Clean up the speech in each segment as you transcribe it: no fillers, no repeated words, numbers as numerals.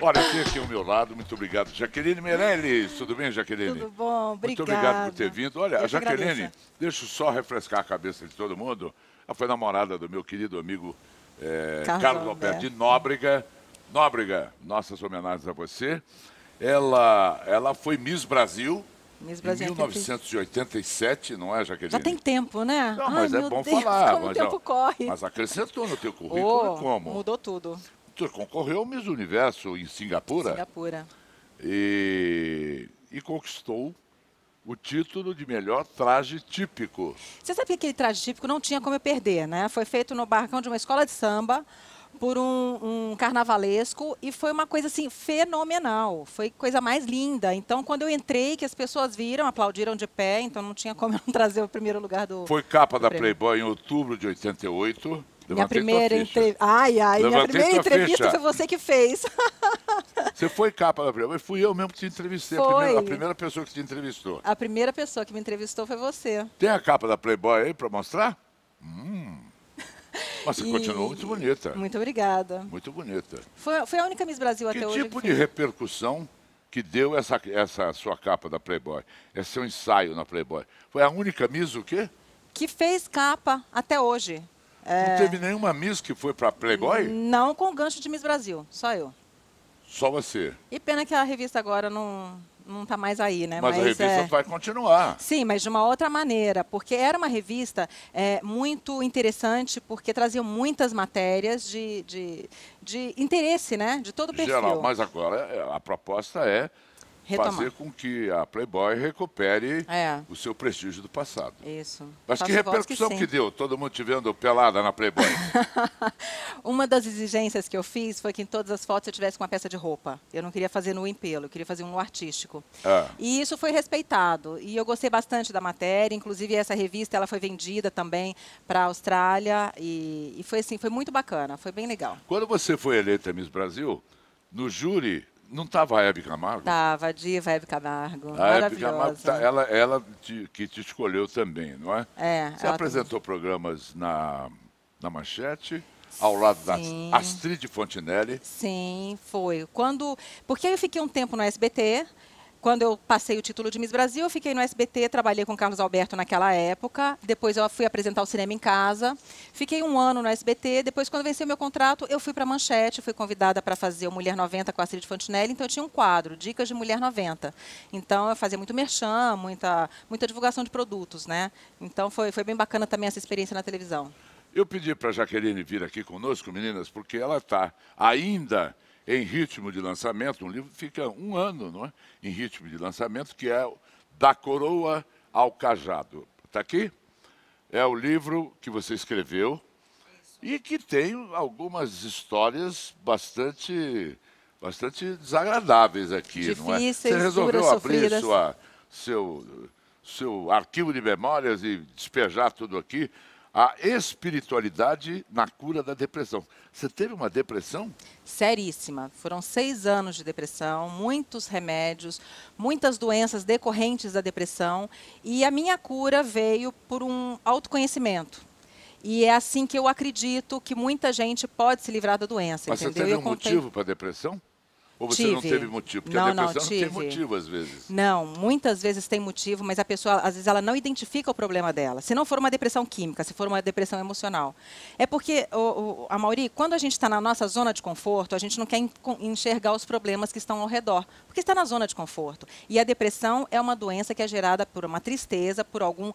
Olha, eu tenho aqui ao meu lado, muito obrigado. Jaqueline Meirelles, tudo bem, Jaqueline? Tudo bom? Muito Obrigada. obrigado por ter vindo. Olha, Eu a que Jaqueline, agradeço. deixa eu só refrescar a cabeça de todo mundo. Ela foi namorada do meu querido amigo Carlos Alberto de Nóbrega. Nóbrega, nossas homenagens a você. Ela foi Miss Brasil Miss em Brasil 1987, não é, Jaqueline? Já tem tempo, né? Não, Ai, mas é meu bom Deus, falar. como o tempo corre. Mas acrescentou no teu currículo como? Mudou tudo. Tu concorreu ao Miss Universo em Singapura. Singapura. E conquistou o título de melhor traje típico. Você sabe que aquele traje típico não tinha como eu perder, né? Foi feito no barracão de uma escola de samba por um carnavalesco e foi uma coisa assim fenomenal. Foi coisa mais linda. Então, quando eu entrei, que as pessoas viram, aplaudiram de pé, então não tinha como eu não trazer o primeiro lugar do Foi capa da prêmio. Playboy em outubro de 88. Minha primeira entrevista. Minha primeira entrevista foi você que fez. Você foi capa da Playboy? Fui eu mesmo que te entrevistei. A primeira pessoa que te entrevistou. A primeira pessoa que me entrevistou foi você. Tem a capa da Playboy aí para mostrar? Mas você continuou muito bonita. Muito obrigada. Muito bonita. Foi a única Miss Brasil até hoje. Que tipo de repercussão que deu essa sua capa da Playboy? Esse seu ensaio na Playboy? Foi a única Miss o quê? Que fez capa até hoje. Não teve nenhuma Miss que foi para Playboy? Não com gancho de Miss Brasil, só eu. Só você. E pena que a revista agora não está mais aí, né? Mas a revista vai continuar. Sim, mas de uma outra maneira, porque era uma revista muito interessante, porque trazia muitas matérias de interesse, né? De todo o perfil. Geral, mas agora a proposta é fazer com que a Playboy recupere o seu prestígio do passado. Isso. Mas que repercussão que deu? Todo mundo te vendo pelada na Playboy. Uma das exigências que eu fiz foi que em todas as fotos eu tivesse com uma peça de roupa. Eu não queria fazer no em pelo, eu queria fazer um no artístico. E isso foi respeitado. E eu gostei bastante da matéria. Inclusive, essa revista ela foi vendida também para a Austrália. E foi assim, foi muito bacana, foi bem legal. Quando você foi eleita Miss Brasil, no júri, não estava a Hebe Camargo? Estava, a diva Hebe Camargo. A Hebe Camargo, ela que te escolheu também, não é? Você apresentou programas na Manchete, ao lado da Astrid Fontinelli. Sim, foi. Porque eu fiquei um tempo no SBT. Quando eu passei o título de Miss Brasil, eu fiquei no SBT, trabalhei com o Carlos Alberto naquela época. Depois eu fui apresentar o Cinema em Casa. Fiquei um ano no SBT. Depois, quando venceu meu contrato, eu fui para a Manchete. Fui convidada para fazer o Mulher 90 com a Astrid Fontinelli. Então, eu tinha um quadro, Dicas de Mulher 90. Então, eu fazia muito merchan, muita divulgação de produtos, né? Então, foi bem bacana também essa experiência na televisão. Eu pedi para a Jaqueline vir aqui conosco, meninas, porque ela está ainda em ritmo de lançamento. Um livro fica um ano, não é? Em ritmo de lançamento, que é Da Coroa ao Cajado. Está aqui? É o livro que você escreveu e que tem algumas histórias bastante desagradáveis aqui, difíceis, não é? Você resolveu abrir seu arquivo de memórias e despejar tudo aqui. A espiritualidade na cura da depressão. Você teve uma depressão? Seríssima. Foram 6 anos de depressão, muitos remédios, muitas doenças decorrentes da depressão. E a minha cura veio por um autoconhecimento. E é assim que eu acredito que muita gente pode se livrar da doença. Mas entendeu? Você teve um motivo para a depressão? Ou você não teve motivo? Porque a depressão não tem motivo, às vezes. Não, muitas vezes tem motivo, mas a pessoa, às vezes, ela não identifica o problema dela. Se não for uma depressão química, se for uma depressão emocional. É porque, Amaury, quando a gente está na nossa zona de conforto, a gente não quer enxergar os problemas que estão ao redor, porque está na zona de conforto. E a depressão é uma doença que é gerada por uma tristeza, por algum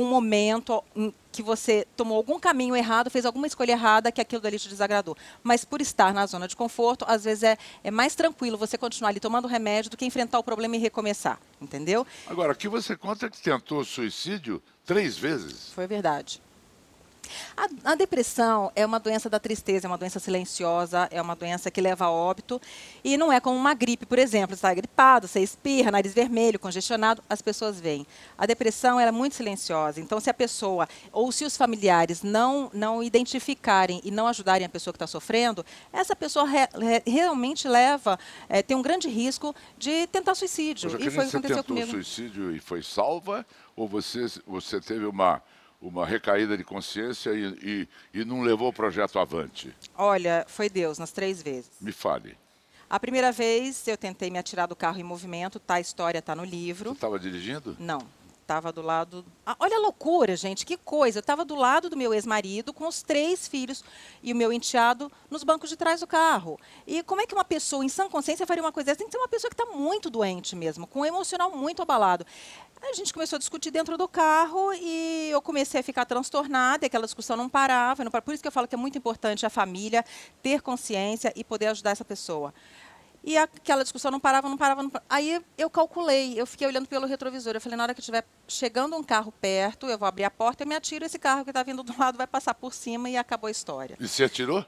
momento que você tomou algum caminho errado, fez alguma escolha errada, que aquilo dali te desagradou. Mas por estar na zona de conforto, às vezes é mais tranquilo você continuar ali tomando remédio do que enfrentar o problema e recomeçar, entendeu? Agora, aqui você conta que tentou suicídio 3 vezes. Foi verdade. A depressão é uma doença da tristeza, é uma doença silenciosa, é uma doença que leva a óbito e não é como uma gripe, por exemplo. Você está gripado, você espirra, nariz vermelho, congestionado, as pessoas veem. A depressão é muito silenciosa, então se a pessoa ou se os familiares não identificarem e não ajudarem a pessoa que está sofrendo, essa pessoa realmente tem um grande risco de tentar suicídio. E foi o que aconteceu comigo. Você tentou suicídio e foi salva? Ou você teve uma recaída de consciência e não levou o projeto avante? Olha, foi Deus nas 3 vezes. Me fale. A primeira vez eu tentei me atirar do carro em movimento, tá? A história está no livro. Você estava dirigindo? Não, estava do lado... Ah, olha a loucura, gente, que coisa. Eu estava do lado do meu ex-marido, com os 3 filhos e o meu enteado nos bancos de trás do carro. E como é que uma pessoa em sã consciência faria uma coisa dessa? Tem que ser uma pessoa que está muito doente mesmo, com o emocional muito abalado. A gente começou a discutir dentro do carro e eu comecei a ficar transtornada, e aquela discussão não parava, não parava. Por isso que eu falo que é muito importante a família ter consciência e poder ajudar essa pessoa. E aquela discussão não parava, não parava, não parava. Aí eu calculei, eu fiquei olhando pelo retrovisor. Eu falei, na hora que estiver chegando um carro perto, eu vou abrir a porta, eu me atiro, esse carro que está vindo do lado vai passar por cima e acabou a história. E você atirou?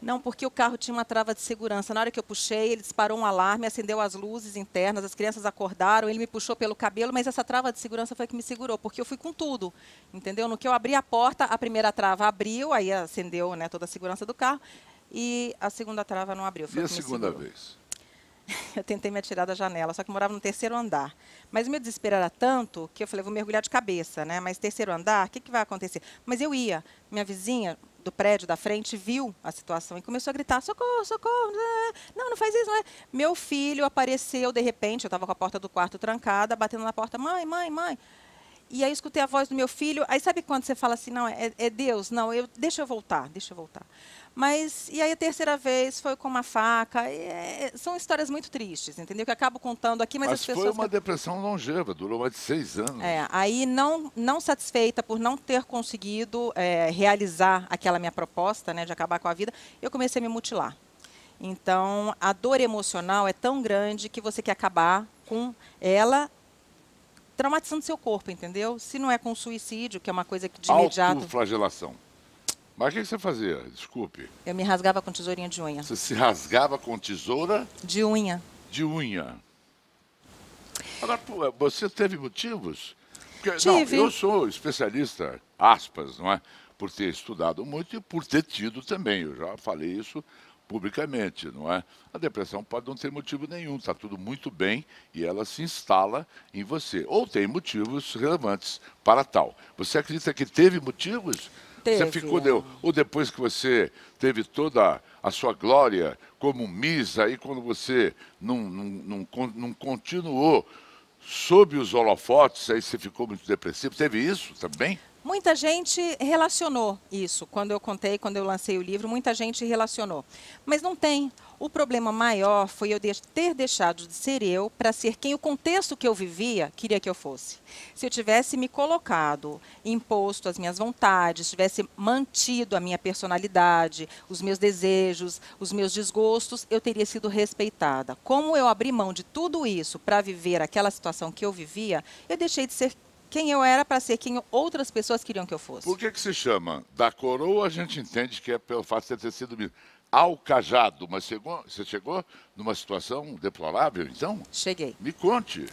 Não, porque o carro tinha uma trava de segurança. Na hora que eu puxei, ele disparou um alarme, acendeu as luzes internas, as crianças acordaram, ele me puxou pelo cabelo, mas essa trava de segurança foi que me segurou, porque eu fui com tudo, entendeu? No que eu abri a porta, a primeira trava abriu, aí acendeu, né, toda a segurança do carro, e a segunda trava não abriu. E a segunda vez? Eu tentei me atirar da janela, só que eu morava no 3º andar. Mas o meu desespero era tanto que eu falei, vou mergulhar de cabeça, né? Mas 3º andar, o que vai acontecer? Mas eu ia. Minha vizinha do prédio da frente viu a situação e começou a gritar, socorro, socorro, não, não faz isso, não é. Meu filho apareceu de repente, eu estava com a porta do quarto trancada, batendo na porta, mãe, mãe, mãe. E aí eu escutei a voz do meu filho, aí sabe quando você fala assim, não, é Deus, não, deixa eu voltar, deixa eu voltar. Mas, e aí a terceira vez foi com uma faca, são histórias muito tristes, entendeu? Que eu acabo contando aqui, mas as pessoas... Mas foi uma depressão longeva, durou mais de 6 anos. Aí não satisfeita por não ter conseguido realizar aquela minha proposta, né, de acabar com a vida, eu comecei a me mutilar. Então, a dor emocional é tão grande que você quer acabar com ela traumatizando seu corpo, entendeu? Se não é com suicídio, que é uma coisa que de imediato... Autoflagelação. Mas o que você fazia? Desculpe. Eu me rasgava com tesourinha de unha. Você se rasgava com tesoura? De unha. De unha. Agora, você teve motivos? Porque, Tive. não, eu sou especialista, aspas, não é? Por ter estudado muito e por ter tido também. Eu já falei isso publicamente, não é? A depressão pode não ter motivo nenhum, está tudo muito bem e ela se instala em você. Ou tem motivos relevantes para tal. Você acredita que teve motivos? Teve. Você ficou, ou depois que você teve toda a sua glória como Miss, aí quando você não continuou sob os holofotes, aí você ficou muito depressivo. Teve isso também? Muita gente relacionou isso. Quando eu contei, quando eu lancei o livro, muita gente relacionou. Mas não tem. O problema maior foi eu ter deixado de ser eu para ser quem o contexto que eu vivia queria que eu fosse. Se eu tivesse me colocado, imposto as minhas vontades, tivesse mantido a minha personalidade, os meus desejos, os meus desgostos, eu teria sido respeitada. Como eu abri mão de tudo isso para viver aquela situação que eu vivia, eu deixei de ser quem eu era para ser quem outras pessoas queriam que eu fosse. Por que se chama da coroa? A gente entende que é pelo fato de ter sido ao cajado, mas você chegou numa situação deplorável, então? Cheguei. Me conte.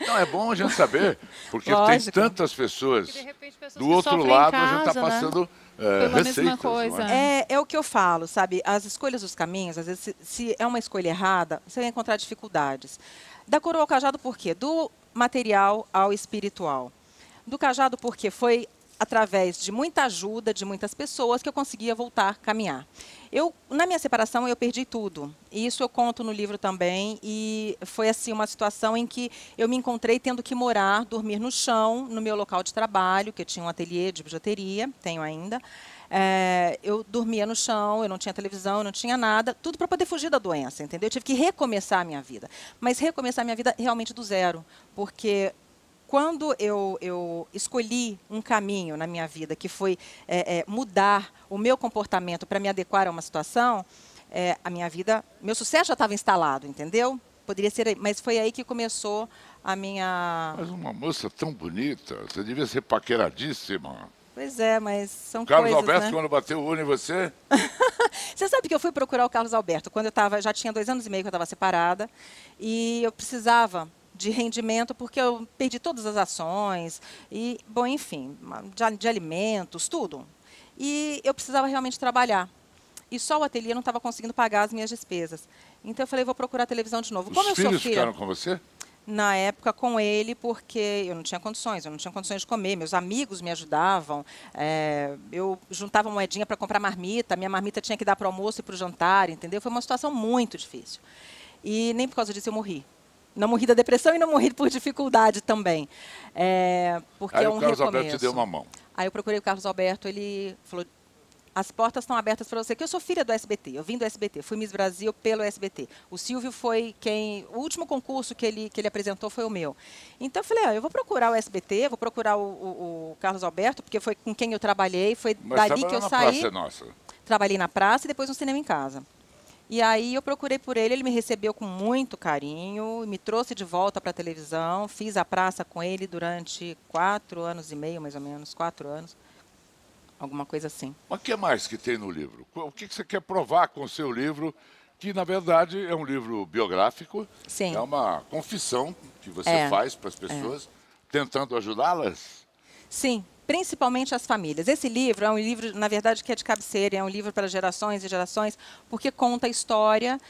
Não, é bom a gente saber, porque Lógico. tem tantas pessoas. De repente, pessoas Do que outro sofrem lado, em a gente está casa, né? passando Pela mesma receitas. coisa. Não é? É o que eu falo, sabe? As escolhas dos caminhos, às vezes, se é uma escolha errada, você vai encontrar dificuldades. Da coroa ao cajado, por quê? Do material ao espiritual. Do cajado, porque foi através de muita ajuda de muitas pessoas que eu conseguia voltar a caminhar. Na minha separação, eu perdi tudo. E isso eu conto no livro também. E foi assim uma situação em que eu me encontrei tendo que morar, dormir no chão, no meu local de trabalho, que eu tinha um ateliê de bijuteria, tenho ainda. Eu dormia no chão, eu não tinha televisão, eu não tinha nada, tudo para poder fugir da doença, entendeu? Eu tive que recomeçar a minha vida. Mas recomeçar a minha vida realmente do zero, porque quando eu escolhi um caminho na minha vida, que foi mudar o meu comportamento para me adequar a uma situação, a minha vida, meu sucesso já estava instalado, entendeu? Poderia ser aí, mas foi aí que começou a minha... Mas uma moça tão bonita, você devia ser paqueradíssima. Pois é, mas são Carlos coisas, Alberto, né? quando bateu o olho em você? Você sabe que eu fui procurar o Carlos Alberto quando já tinha 2 anos e meio que eu estava separada, e eu precisava de rendimento, porque eu perdi todas as ações, e, bom, enfim, de alimentos, tudo. E eu precisava realmente trabalhar. E só o ateliê não estava conseguindo pagar as minhas despesas. Então eu falei, vou procurar televisão de novo. Como eu Os sou filhos filha, ficaram com você? na época com ele, porque eu não tinha condições de comer, meus amigos me ajudavam, eu juntava moedinha para comprar marmita, minha marmita tinha que dar para o almoço e para o jantar, entendeu? Foi uma situação muito difícil. E nem por causa disso eu morri. Não morri da depressão e não morri por dificuldade também. Porque Aí é um o Carlos recomeço. Alberto te deu uma mão. Aí eu procurei o Carlos Alberto, ele falou: as portas estão abertas para você, que eu sou filha do SBT, eu vim do SBT, fui Miss Brasil pelo SBT. O Silvio foi o último concurso que ele apresentou foi o meu. Então eu falei, eu vou procurar o SBT, vou procurar o Carlos Alberto, porque foi com quem eu trabalhei, foi dali que eu saí. Praça Nossa. Trabalhei na praça e depois no Cinema em Casa. E aí eu procurei por ele me recebeu com muito carinho, me trouxe de volta para a televisão, fiz a praça com ele durante 4 anos e meio, mais ou menos, 4 anos. Alguma coisa assim. Mas o que mais que tem no livro? O que você quer provar com o seu livro, que na verdade é um livro biográfico, Sim. é uma confissão que você faz para as pessoas, tentando ajudá-las? Sim, principalmente as famílias. Esse livro é um livro, na verdade, que é de cabeceira, é um livro para gerações e gerações, porque conta a história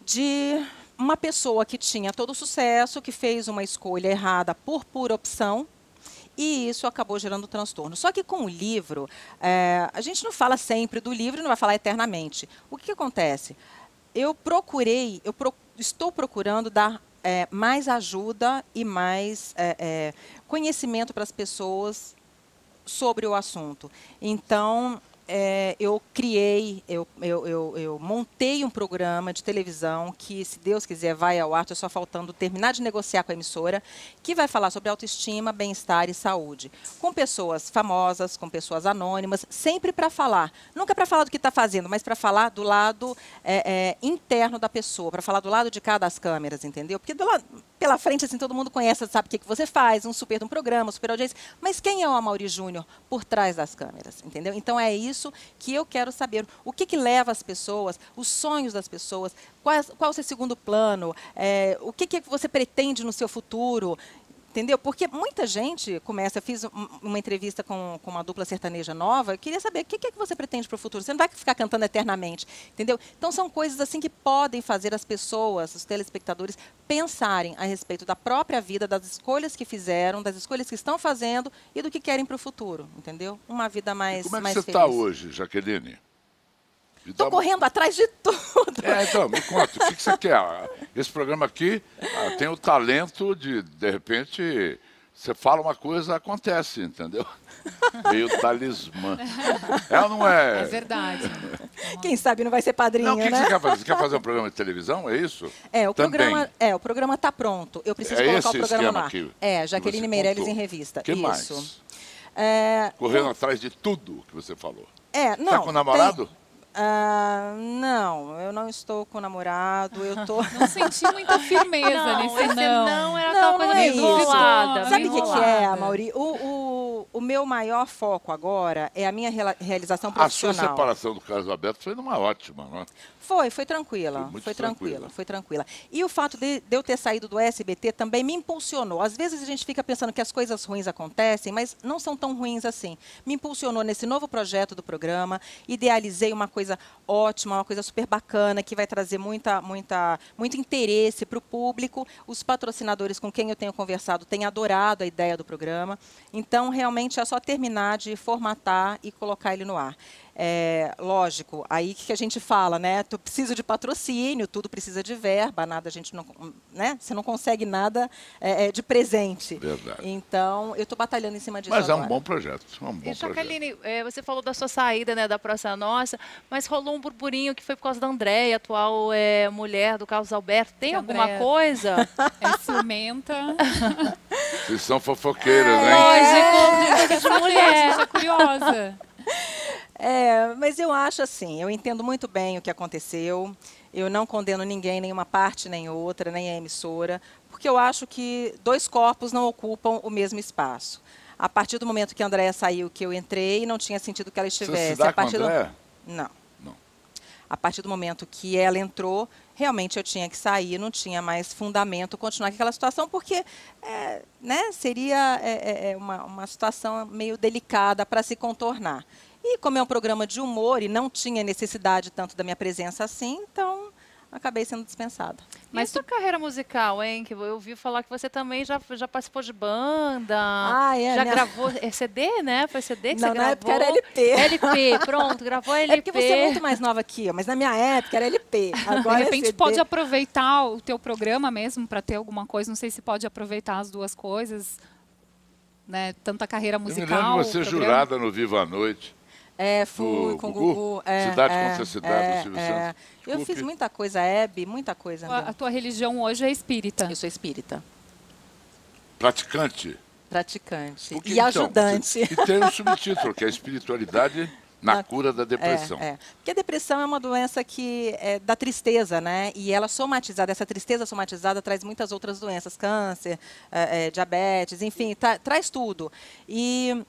de uma pessoa que tinha todo o sucesso, que fez uma escolha errada por pura opção, e isso acabou gerando transtorno. Só que com o livro, a gente não fala sempre do livro, não vai falar eternamente. O que acontece? Estou procurando dar mais ajuda e mais conhecimento para as pessoas sobre o assunto. Então, eu montei um programa de televisão que, se Deus quiser, vai ao ar, estou só faltando terminar de negociar com a emissora, que vai falar sobre autoestima, bem-estar e saúde. Com pessoas famosas, com pessoas anônimas, sempre para falar. Nunca para falar do que está fazendo, mas para falar do lado interno da pessoa, para falar do lado de cá das câmeras, entendeu? Porque pela frente, assim, todo mundo conhece, sabe o que você faz, um super de um programa, super audiência, mas quem é o Amaury Júnior por trás das câmeras, entendeu? Então é isso que eu quero saber. O que leva as pessoas, os sonhos das pessoas, qual é o seu segundo plano, o que você pretende no seu futuro, entendeu? Porque muita gente começa, eu fiz uma entrevista com uma dupla sertaneja nova, eu queria saber o que você pretende para o futuro. Você não vai ficar cantando eternamente, entendeu? Então são coisas assim que podem fazer as pessoas, os telespectadores, pensarem a respeito da própria vida, das escolhas que fizeram, das escolhas que estão fazendo e do que querem para o futuro, entendeu? Uma vida mais feliz. Como é que você está hoje, Jaqueline? Estou correndo atrás de tudo. Então, me conta, o que você quer? Esse programa aqui tem o talento de repente, você fala uma coisa, acontece, entendeu? Meio talismã. É ou não é? É verdade. Quem sabe não vai ser padrinho, não, o que né? você quer fazer? Você quer fazer um programa de televisão, é isso? O programa está pronto. Eu preciso colocar o programa no ar. Jaqueline Meirelles em revista. O que mais? Correndo atrás de tudo que você falou. Não. Está com o namorado? Não, eu não estou com namorado, eu tô... Não senti muita firmeza nesse não. Não, era aquela coisa meio isso. enrolada. Sabe o que é, Amaury? O meu maior foco agora é a minha realização profissional. A sua separação do Carlos Alberto foi numa ótima, não é? Foi tranquila. Foi tranquila. E o fato de eu ter saído do SBT também me impulsionou. Às vezes a gente fica pensando que as coisas ruins acontecem, mas não são tão ruins assim. Me impulsionou nesse novo projeto do programa, idealizei uma coisa ótima, uma coisa super bacana, que vai trazer muito interesse para o público. Os patrocinadores com quem eu tenho conversado têm adorado a ideia do programa. Então, realmente, é só terminar de formatar e colocar ele no ar. Lógico, aí que a gente fala, né? Tu precisa de patrocínio, tudo precisa de verba, nada a gente não, né? Você não consegue nada de presente. Verdade. Então, eu estou batalhando em cima disso. Mas agora. É um bom projeto. E, Jaqueline, você falou da sua saída, né, da Praça Nossa, mas rolou um burburinho que foi por causa da Andréia, atual mulher do Carlos Alberto. Tem alguma coisa? É ciumenta. Vocês são fofoqueiras, né? Lógico, de mulher. Gente, é curiosa. Mas eu acho assim, eu entendo muito bem o que aconteceu, eu não condeno ninguém, nenhuma parte nem outra, nem a emissora, porque eu acho que 2 corpos não ocupam o mesmo espaço. A partir do momento que a Andréia saiu, que eu entrei, não tinha sentido que ela estivesse. Você se dá com a Andréia? Não. A partir do momento que ela entrou, realmente eu tinha que sair, não tinha mais fundamento continuar com aquela situação, porque seria uma situação meio delicada para se contornar. E como é um programa de humor e não tinha necessidade tanto da minha presença assim, então acabei sendo dispensada. Mas sua carreira musical, hein? Que eu ouvi falar que você também já participou de banda, já gravou CD, né? Foi CD que você gravou? Na época era LP. LP, pronto, gravou LP. É porque você é muito mais nova que eu, mas na minha época era LP. Agora de repente CD. pode aproveitar o teu programa mesmo para ter alguma coisa, não sei se pode aproveitar as duas coisas, né? Tanto a carreira musical... Eu me lembro de você jurada no Viva a Noite. Fui com o Gugu. Cidade contra Cidade, do Silvio Santos. Eu fiz muita coisa, Hebe, muita coisa. A tua religião hoje é espírita? Eu sou espírita. Praticante? Praticante. Porque, e ajudante. E tem um subtítulo, que é a espiritualidade na cura da depressão. Porque a depressão é uma doença que é da tristeza, né? E ela somatizada, essa tristeza somatizada traz muitas outras doenças, câncer, diabetes, enfim, traz tudo. E...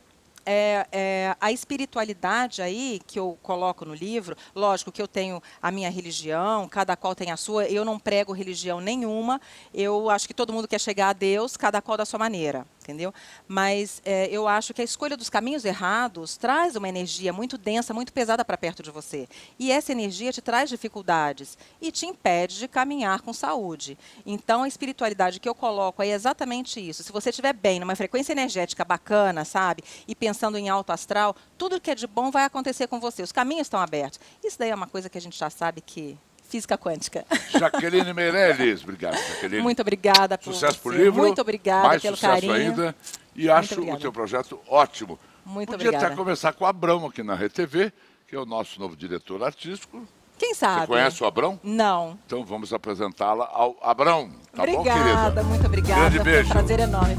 a espiritualidade aí, que eu coloco no livro, lógico que eu tenho a minha religião, cada qual tem a sua, eu não prego religião nenhuma, eu acho que todo mundo quer chegar a Deus, cada qual da sua maneira, entendeu? Mas eu acho que a escolha dos caminhos errados traz uma energia muito densa, muito pesada para perto de você. E essa energia te traz dificuldades e te impede de caminhar com saúde. Então, a espiritualidade que eu coloco é exatamente isso. Se você estiver bem, numa frequência energética bacana, sabe? E pensando em alto astral, tudo que é de bom vai acontecer com você. Os caminhos estão abertos. Isso daí é uma coisa que a gente já sabe que... Física quântica. Jaqueline Meirelles, obrigado, Jaqueline. Muito obrigada por sucesso pro você. livro. Muito obrigada mais pelo sucesso carinho. ainda. E acho o teu projeto ótimo. Muito Podia obrigada. até começar com o Abrão aqui na RTV, que é o nosso novo diretor artístico. Quem sabe? Você conhece o Abrão? Não. Então vamos apresentá-la ao Abrão. Tá obrigada, bom, querida? Muito obrigada. Grande beijo. Foi um prazer enorme.